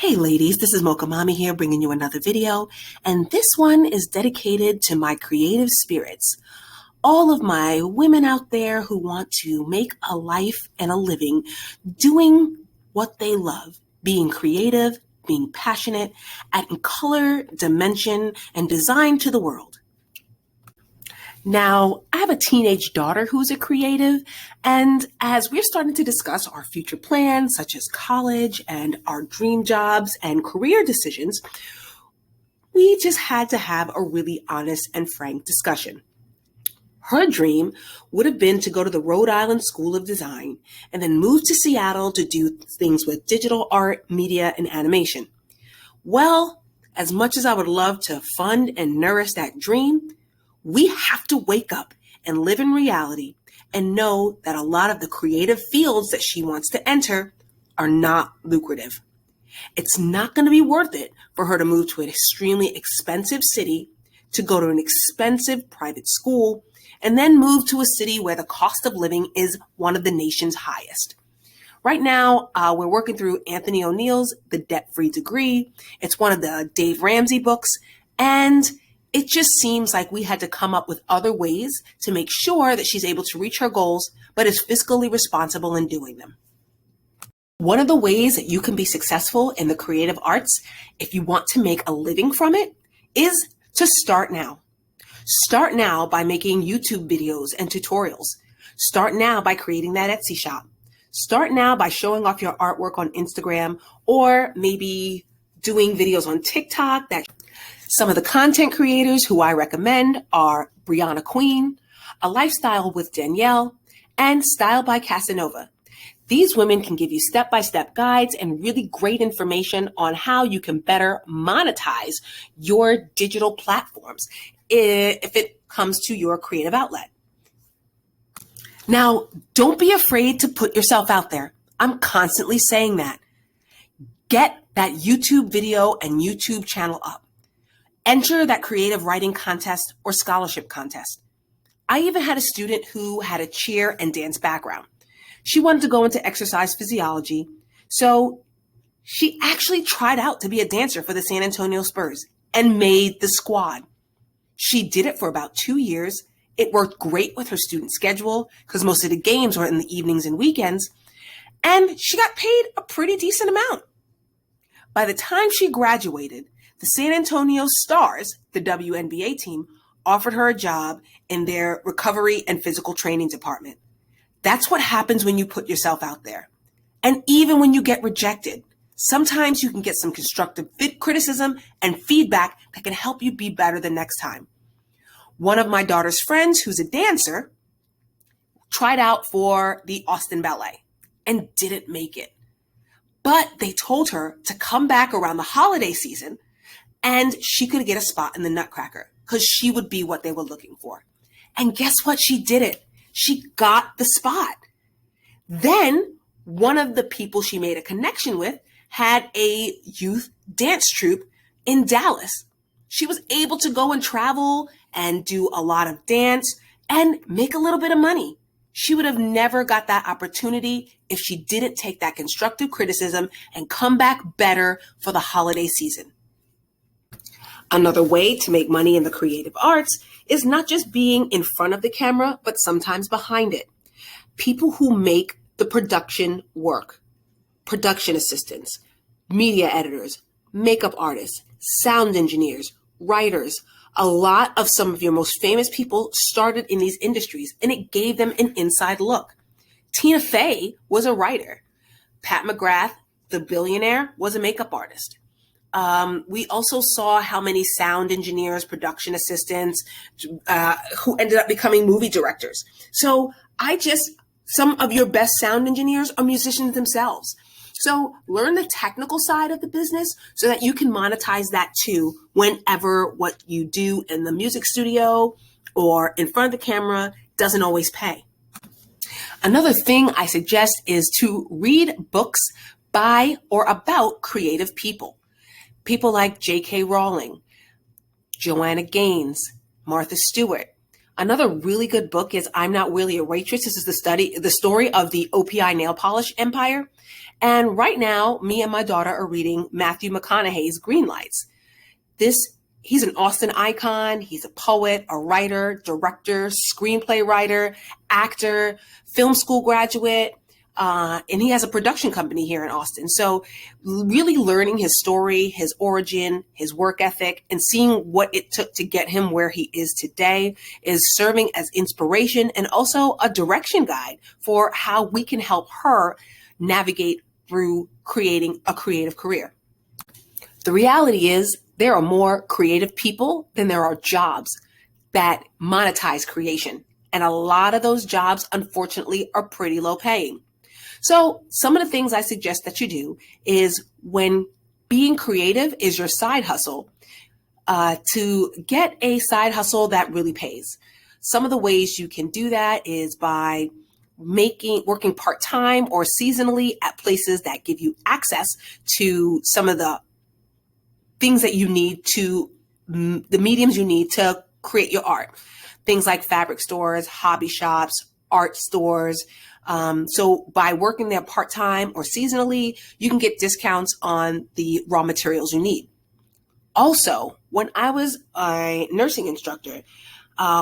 Hey ladies, this is Mocha Mommy here bringing you another video, and this one is dedicated to my creative spirits. All of my women out there who want to make a life and a living doing what they love, being creative, being passionate, adding color, dimension, and design to the world. Now, I have a teenage daughter who's a creative, and as we're starting to discuss our future plans, such as college and our dream jobs and career decisions, we just had to have a really honest and frank discussion. Her dream would have been to go to the Rhode Island School of Design and then move to Seattle to do things with digital art, media, and animation. Well, as much as I would love to fund and nourish that dream, we have to wake up and live in reality and know that a lot of the creative fields that she wants to enter are not lucrative. It's not going to be worth it for her to move to an extremely expensive city, to go to an expensive private school, and then move to a city where the cost of living is one of the nation's highest. Right now, we're working through Anthony O'Neill's The Debt-Free Degree. It's one of the Dave Ramsey books, and it just seems like we had to come up with other ways to make sure that she's able to reach her goals, but is fiscally responsible in doing them. One of the ways that you can be successful in the creative arts, if you want to make a living from it, is to start now. Start now by making YouTube videos and tutorials. Start now by creating that Etsy shop. Start now by showing off your artwork on Instagram, or maybe doing videos on TikTok. Some of the content creators who I recommend are Brianna Queen, A Lifestyle with Danielle, and Style by Casanova. These women can give you step-by-step guides and really great information on how you can better monetize your digital platforms if it comes to your creative outlet. Now, don't be afraid to put yourself out there. I'm constantly saying that. Get that YouTube video and YouTube channel up. Enter that creative writing contest or scholarship contest. I even had a student who had a cheer and dance background. She wanted to go into exercise physiology, so she actually tried out to be a dancer for the San Antonio Spurs and made the squad. She did it for about 2 years. It worked great with her student schedule because most of the games were in the evenings and weekends, and she got paid a pretty decent amount. By the time she graduated, the San Antonio Stars, the WNBA team, offered her a job in their recovery and physical training department. That's what happens when you put yourself out there. And even when you get rejected, sometimes you can get some constructive criticism and feedback that can help you be better the next time. One of my daughter's friends, who's a dancer, tried out for the Austin Ballet and didn't make it. But they told her to come back around the holiday season and she could get a spot in the Nutcracker because she would be what they were looking for. And guess what? She did it. She got the spot. Then one of the people she made a connection with had a youth dance troupe in Dallas. She was able to go and travel and do a lot of dance and make a little bit of money. She would have never got that opportunity if she didn't take that constructive criticism and come back better for the holiday season. Another way to make money in the creative arts is not just being in front of the camera, but sometimes behind it. People who make the production work, production assistants, media editors, makeup artists, sound engineers, writers. A lot of some of your most famous people started in these industries, and it gave them an inside look. Tina Fey was a writer. Pat McGrath, the billionaire, was a makeup artist. We also saw how many sound engineers, production assistants, who ended up becoming movie directors. So some of your best sound engineers are musicians themselves. So learn the technical side of the business so that you can monetize that too whenever what you do in the music studio or in front of the camera doesn't always pay. Another thing I suggest is to read books by or about creative people. People like J.K. Rowling, Joanna Gaines, Martha Stewart. Another really good book is I'm Not Really a Waitress. This is the story of the OPI nail polish empire. And right now, me and my daughter are reading Matthew McConaughey's Green Lights. He's an Austin icon. He's a poet, a writer, director, screenplay writer, actor, film school graduate. And he has a production company here in Austin. So really learning his story, his origin, his work ethic, and seeing what it took to get him where he is today is serving as inspiration and also a direction guide for how we can help her navigate through creating a creative career. The reality is there are more creative people than there are jobs that monetize creation. And a lot of those jobs, unfortunately, are pretty low paying. So some of the things I suggest that you do is when being creative is your side hustle, to get a side hustle that really pays. Some of the ways you can do that is by working part-time or seasonally at places that give you access to some of the things that you need the mediums you need to create your art. Things like fabric stores, hobby shops, art stores. So by working there part-time or seasonally, you can get discounts on the raw materials you need. Also, when I was a nursing instructor,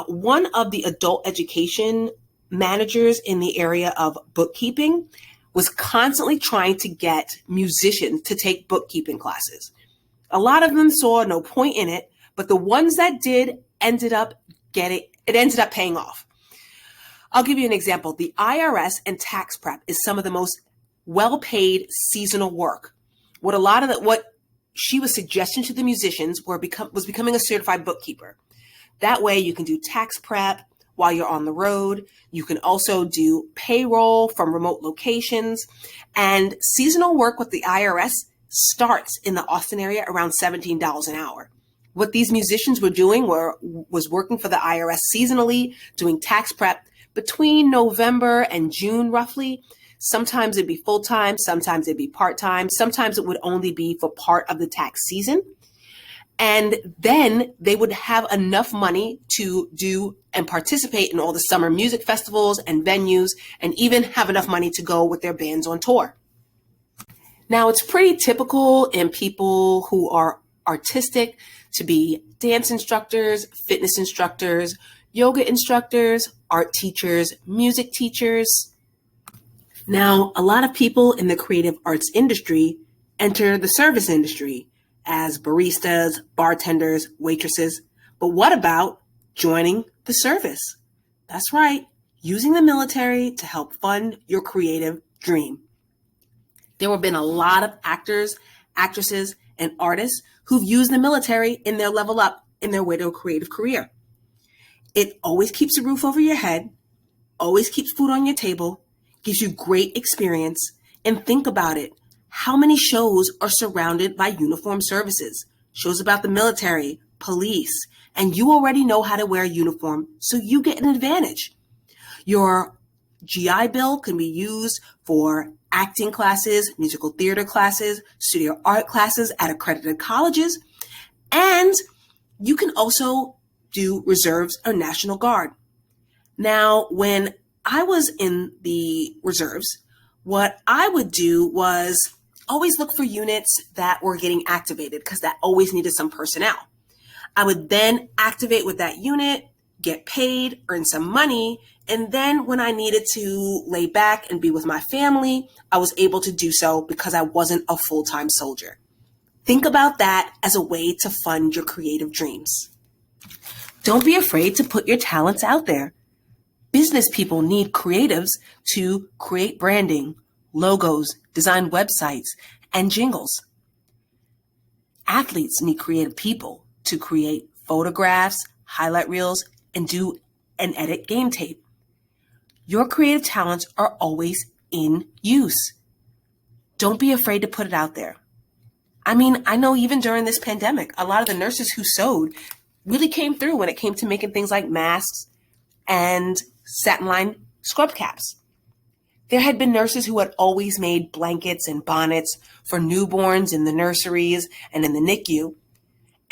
one of the adult education managers in the area of bookkeeping was constantly trying to get musicians to take bookkeeping classes. A lot of them saw no point in it, but the ones that did ended up paying off. I'll give you an example. The IRS and tax prep is some of the most well-paid seasonal work. What she was suggesting to the musicians was becoming a certified bookkeeper. That way you can do tax prep while you're on the road. You can also do payroll from remote locations, and seasonal work with the IRS starts in the Austin area around $17 an hour. What these musicians were doing was working for the IRS seasonally, doing tax prep between November and June, roughly. Sometimes it'd be full-time, sometimes it'd be part-time, sometimes it would only be for part of the tax season. And then they would have enough money to do and participate in all the summer music festivals and venues, and even have enough money to go with their bands on tour. Now, it's pretty typical in people who are artistic to be dance instructors, fitness instructors, yoga instructors, art teachers, music teachers. Now, a lot of people in the creative arts industry enter the service industry as baristas, bartenders, waitresses. But what about joining the service? That's right, using the military to help fund your creative dream. There have been a lot of actors, actresses, and artists who've used the military in their level up in their way to a creative career. It always keeps a roof over your head, always keeps food on your table, gives you great experience, and think about it. How many shows are surrounded by uniformed services? Shows about the military, police, and you already know how to wear a uniform, so you get an advantage. Your GI Bill can be used for acting classes, musical theater classes, studio art classes at accredited colleges, and you can also do reserves or National Guard. Now, when I was in the reserves, what I would do was always look for units that were getting activated, because that always needed some personnel. I would then activate with that unit, get paid, earn some money, and then when I needed to lay back and be with my family, I was able to do so because I wasn't a full-time soldier. Think about that as a way to fund your creative dreams. Don't be afraid to put your talents out there. Business people need creatives to create branding, logos, design websites, and jingles. Athletes need creative people to create photographs, highlight reels, and do and edit game tape. Your creative talents are always in use. Don't be afraid to put it out there. I mean, I know even during this pandemic, a lot of the nurses who sewed really came through when it came to making things like masks and satin line scrub caps. There had been nurses who had always made blankets and bonnets for newborns in the nurseries and in the NICU.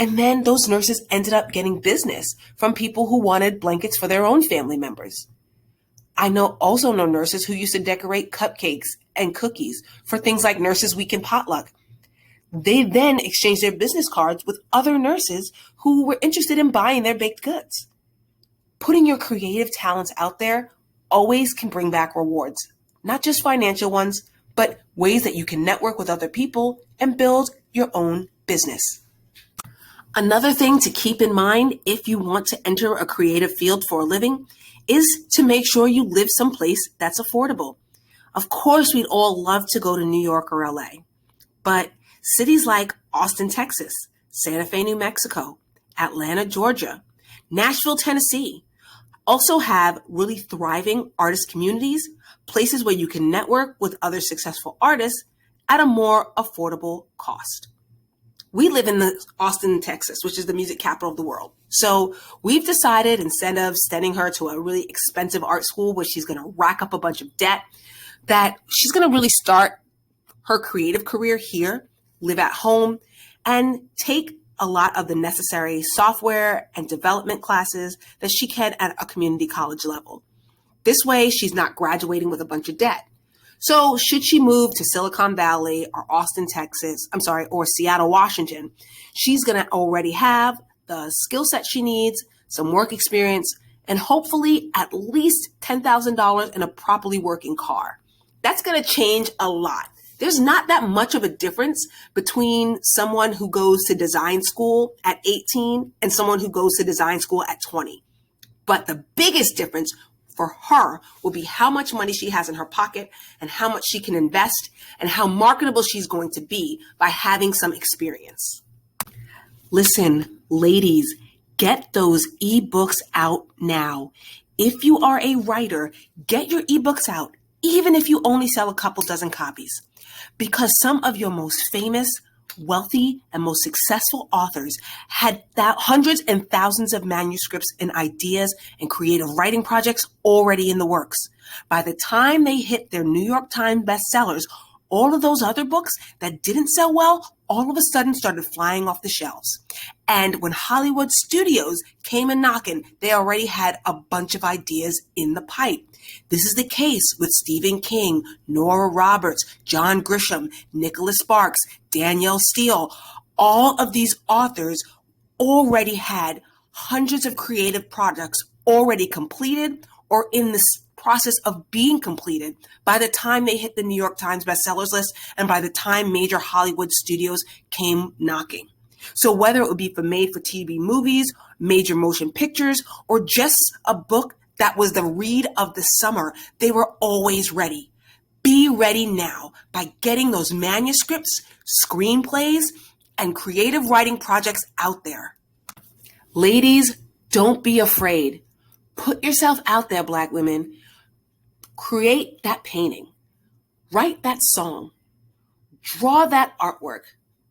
And then those nurses ended up getting business from people who wanted blankets for their own family members. I also know nurses who used to decorate cupcakes and cookies for things like Nurses Week and potluck. They then exchanged their business cards with other nurses who were interested in buying their baked goods. Putting your creative talents out there always can bring back rewards, not just financial ones, but ways that you can network with other people and build your own business. Another thing to keep in mind if you want to enter a creative field for a living is to make sure you live someplace that's affordable. Of course, we'd all love to go to New York or LA, but cities like Austin, Texas, Santa Fe, New Mexico, Atlanta, Georgia, Nashville, Tennessee, also have really thriving artist communities, places where you can network with other successful artists at a more affordable cost. We live in Austin, Texas, which is the music capital of the world. So we've decided, instead of sending her to a really expensive art school where she's going to rack up a bunch of debt, that she's going to really start her creative career here, live at home, and take a lot of the necessary software and development classes that she can at a community college level. This way, she's not graduating with a bunch of debt. So should she move to Silicon Valley or Austin, Texas, or Seattle, Washington, she's going to already have the skill set she needs, some work experience, and hopefully at least $10,000 in a properly working car. That's going to change a lot. There's not that much of a difference between someone who goes to design school at 18 and someone who goes to design school at 20. But the biggest difference for her will be how much money she has in her pocket and how much she can invest and how marketable she's going to be by having some experience. Listen, ladies, get those ebooks out now. If you are a writer, get your ebooks out, even if you only sell a couple dozen copies, because some of your most famous, wealthy, and most successful authors had hundreds and thousands of manuscripts and ideas and creative writing projects already in the works. By the time they hit their New York Times bestsellers, all of those other books that didn't sell well all of a sudden started flying off the shelves. And when Hollywood studios came a knocking, they already had a bunch of ideas in the pipe. This is the case with Stephen King, Nora Roberts, John Grisham, Nicholas Sparks, Danielle Steele. All of these authors already had hundreds of creative projects already completed or in the process of being completed by the time they hit the New York Times bestsellers list and by the time major Hollywood studios came knocking. So whether it would be for made-for-TV movies, major motion pictures, or just a book that was the read of the summer, they were always ready. Be ready now by getting those manuscripts, screenplays, and creative writing projects out there. Ladies, don't be afraid. Put yourself out there, Black women. Create that painting. Write that song. Draw that artwork.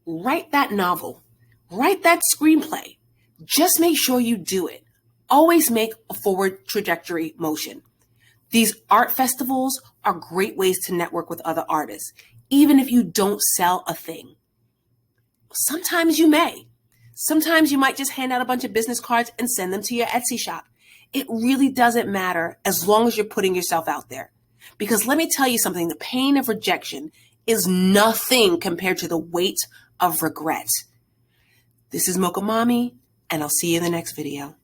Write that novel. Write that screenplay. Just make sure you do it. Always make a forward trajectory motion. These art festivals are great ways to network with other artists, even if you don't sell a thing. Sometimes you may. Sometimes you might just hand out a bunch of business cards and send them to your Etsy shop. It really doesn't matter as long as you're putting yourself out there. Because let me tell you something, the pain of rejection is nothing compared to the weight of regret. This is Mocha Mommy, and I'll see you in the next video.